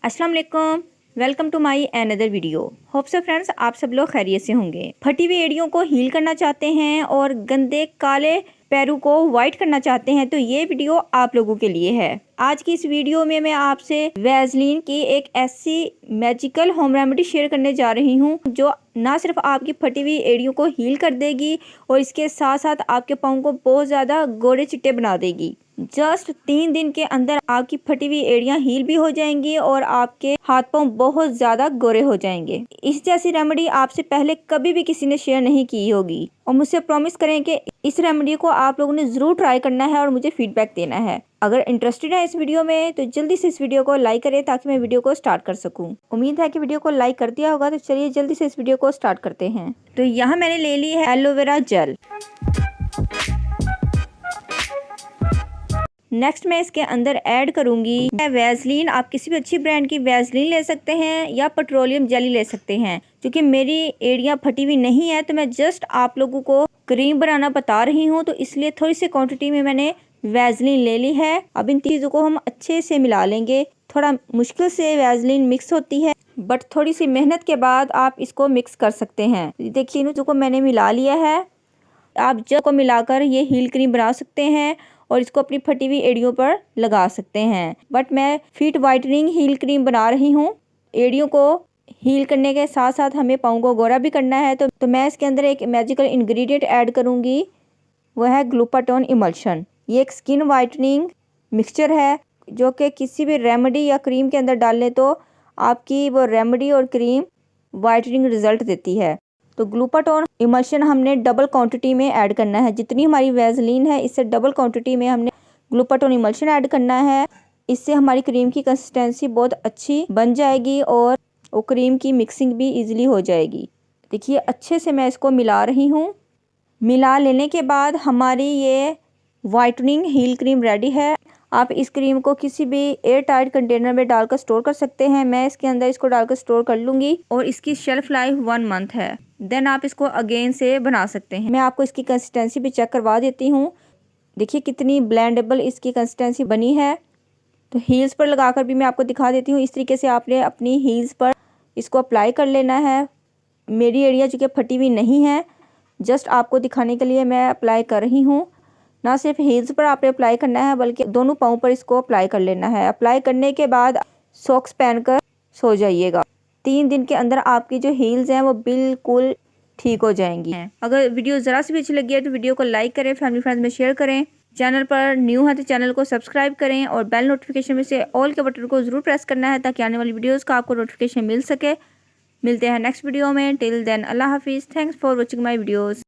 अस्सलाम वालेकुम, welcome to my another video. Hope so friends, आप सब लोग खैरियत से होंगे। फटी हुई एड़ियों को हील करना चाहते हैं और गंदे काले पैरों को वाइट करना चाहते हैं तो ये वीडियो आप लोगों के लिए है। आज की इस वीडियो में मैं आपसे वैसलीन की एक ऐसी मैजिकल होम रेमेडी शेयर करने जा रही हूँ जो ना सिर्फ आपकी फटी हुई एड़ियों को हील कर देगी और इसके साथ साथ आपके पाँव को बहुत ज़्यादा गोरे चिट्टे बना देगी। जस्ट 3 दिन के अंदर आपकी फटी हुई एड़ियां हील भी हो जाएंगी और आपके हाथ पांव बहुत ज्यादा गोरे हो जाएंगे। इस जैसी रेमेडी आपसे पहले कभी भी किसी ने शेयर नहीं की होगी और मुझसे प्रॉमिस करें कि इस रेमेडी को आप लोगों ने जरूर ट्राई करना है और मुझे फीडबैक देना है। अगर इंटरेस्टेड है इस वीडियो में तो जल्दी से इस वीडियो को लाइक करें ताकि मैं वीडियो को स्टार्ट कर सकूं। उम्मीद है कि वीडियो को लाइक कर दिया होगा, तो चलिए जल्दी से इस वीडियो को स्टार्ट करते हैं। तो यहाँ मैंने ले ली है एलोवेरा जेल। नेक्स्ट मैं इसके अंदर ऐड करूंगी वैसलीन। आप किसी भी अच्छी ब्रांड की वैसलीन ले सकते हैं या पेट्रोलियम जेली ले सकते हैं। क्योंकि मेरी एड़ियां फटी हुई नहीं है तो मैं जस्ट आप लोगों को क्रीम बनाना बता रही हूँ, तो इसलिए थोड़ी सी क्वांटिटी में मैंने वैसलीन ले ली है। अब इन चीज़ों को हम अच्छे से मिला लेंगे। थोड़ा मुश्किल से वैसलीन मिक्स होती है बट थोड़ी सी मेहनत के बाद आप इसको मिक्स कर सकते हैं। देखिए इन चीज़ों को मैंने मिला लिया है। आप जब को मिलाकर ये हील क्रीम बना सकते हैं और इसको अपनी फटी हुई एड़ियों पर लगा सकते हैं। बट मैं फीट वाइटनिंग हील क्रीम बना रही हूँ। एड़ियों को हील करने के साथ साथ हमें पाँव को गोरा भी करना है तो मैं इसके अंदर एक मैजिकल इंग्रेडिएंट ऐड करूँगी, वह है ग्लूटाथोन इमल्शन। ये एक स्किन वाइटनिंग मिक्सचर है जो कि किसी भी रेमेडी या क्रीम के अंदर डालने तो आपकी वो रेमेडी और क्रीम वाइटनिंग रिजल्ट देती है। तो ग्लूटाथोन इमल्शन हमने डबल क्वांटिटी में ऐड करना है। जितनी हमारी वैसलीन है इससे डबल क्वांटिटी में हमने ग्लूटाथोन इमल्शन ऐड करना है। इससे हमारी क्रीम की कंसिस्टेंसी बहुत अच्छी बन जाएगी और वो क्रीम की मिक्सिंग भी इजीली हो जाएगी। देखिए अच्छे से मैं इसको मिला रही हूँ। मिला लेने के बाद हमारी ये वाइटनिंग हील क्रीम रेडी है। आप इस क्रीम को किसी भी एयर टाइट कंटेनर में डालकर स्टोर कर सकते हैं। मैं इसके अंदर इसको डालकर स्टोर कर लूँगी और इसकी शेल्फ लाइफ 1 मंथ है। देन आप इसको अगेन से बना सकते हैं। मैं आपको इसकी कंसिस्टेंसी भी चेक करवा देती हूँ। देखिए कितनी ब्लेंडेबल इसकी कंसिस्टेंसी बनी है। तो हील्स पर लगाकर भी मैं आपको दिखा देती हूँ। इस तरीके से आपने अपनी हील्स पर इसको अप्लाई कर लेना है। मेरी एड़ियाँ जो कि फटी हुई नहीं है, जस्ट आपको दिखाने के लिए मैं अप्लाई कर रही हूँ। ना सिर्फ हील्स पर आपने अप्लाई करना है बल्कि दोनों पाँव पर इसको अप्लाई कर लेना है। अप्लाई करने के बाद सॉक्स पहनकर सो जाइएगा। 3 दिन के अंदर आपकी जो हील्स हैं वो बिल्कुल ठीक हो जाएंगी। अगर वीडियो ज़रा सी भी अच्छी लगी है तो वीडियो को लाइक करें, फैमिली फ्रेंड्स में शेयर करें। चैनल पर न्यू है तो चैनल को सब्सक्राइब करें और बेल नोटिफिकेशन में से ऑल के बटन को ज़रूर प्रेस करना है ताकि आने वाली वीडियोज़ का आपको नोटिफिकेशन मिल सके। मिलते हैं नेक्स्ट वीडियो में। टिल देन अल्लाह हाफिज़। Thanks for watching my videos.